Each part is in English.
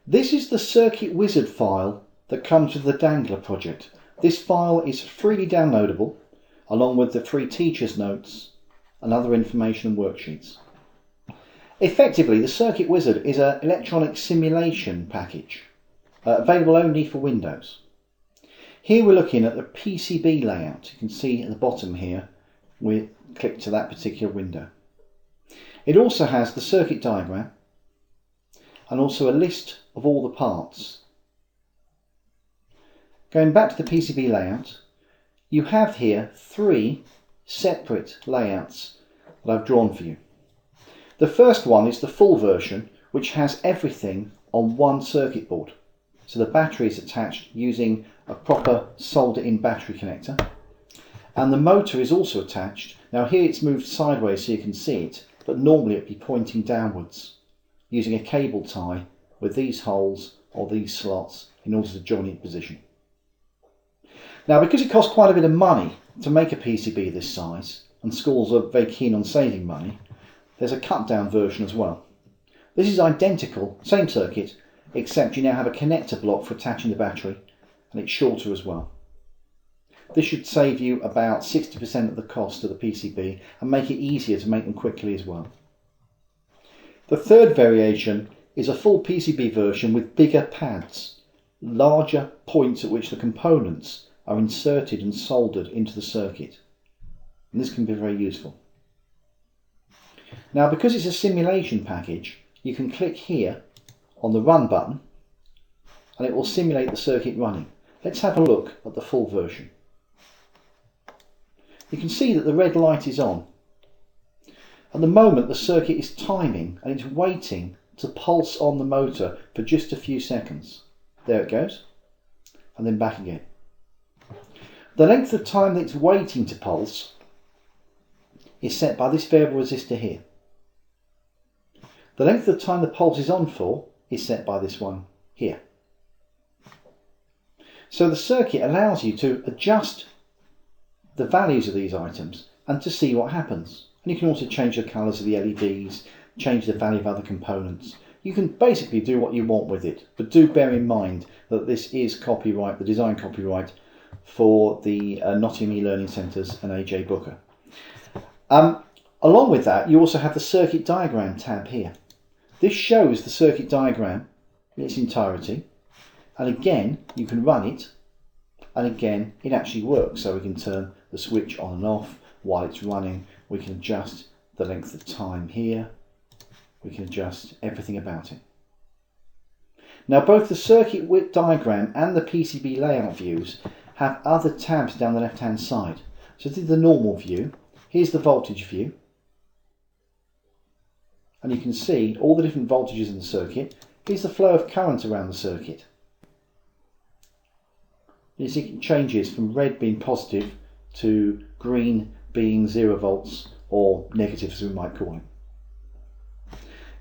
This is the Circuit Wizard file that comes with the Dangler project. This file is freely downloadable along with the free teacher's notes and other information and worksheets. Effectively, the Circuit Wizard is an electronic simulation package available only for Windows. Here we're looking at the PCB layout. You can see at the bottom here we click to that particular window. It also has the circuit diagram and also a list of all the parts. Going back to the PCB layout, you have here 3 separate layouts that I've drawn for you. The first one is the full version, which has everything on one circuit board. So the battery is attached using a proper solder-in battery connector, and the motor is also attached. Now here it's moved sideways so you can see it, but normally it'd be pointing downwards using a cable tie with these holes or these slots in order to join it in position. Now, because it costs quite a bit of money to make a PCB this size, and schools are very keen on saving money, there's a cut down version as well. This is identical, same circuit, except you now have a connector block for attaching the battery, and it's shorter as well. This should save you about 60% of the cost of the PCB and make it easier to make them quickly as well. The third variation is a full PCB version with bigger pads, larger points at which the components are inserted and soldered into the circuit. And this can be very useful. Now, because it's a simulation package, you can click here on the Run button and it will simulate the circuit running. Let's have a look at the full version. You can see that the red light is on. At the moment the circuit is timing and it's waiting to pulse on the motor for just a few seconds. There it goes, and then back again. The length of time that it's waiting to pulse is set by this variable resistor here. The length of time the pulse is on for is set by this one here. So the circuit allows you to adjust the values of these items and to see what happens. And you can also change the colours of the LEDs, change the value of other components. You can basically do what you want with it, but do bear in mind that this is copyright, the design copyright for the Nottingham E-Learning Centres and AJ Booker. Along with that, you also have the circuit diagram tab here. This shows the circuit diagram in its entirety, and again you can run it, and again it actually works. So we can turn the switch on and off while it's running. We can adjust the length of time here. We can adjust everything about it. Now, both the circuit diagram and the PCB layout views have other tabs down the left hand side. So this is the normal view. Here's the voltage view. And you can see all the different voltages in the circuit. Here's the flow of current around the circuit. You see it changes from red being positive to green being 0 volts or negative, as we might call it.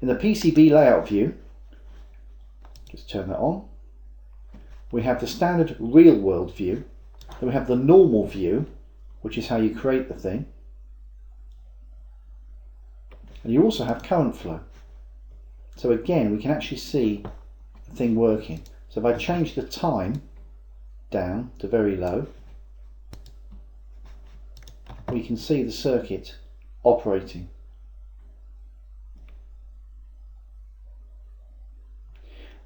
In the PCB layout view, just turn that on, we have the standard real world view, then we have the normal view, which is how you create the thing, and you also have current flow. So again, we can actually see the thing working. So if I change the time down to very low, we can see the circuit operating.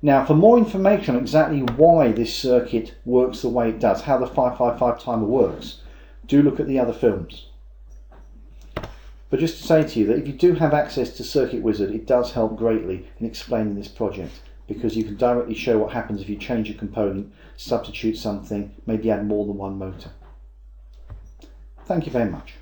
Now, for more information on exactly why this circuit works the way it does, how the 555 timer works, do look at the other films. But just to say to you that if you do have access to Circuit Wizard, it does help greatly in explaining this project, because you can directly show what happens if you change a component, substitute something, maybe add more than one motor. Thank you very much.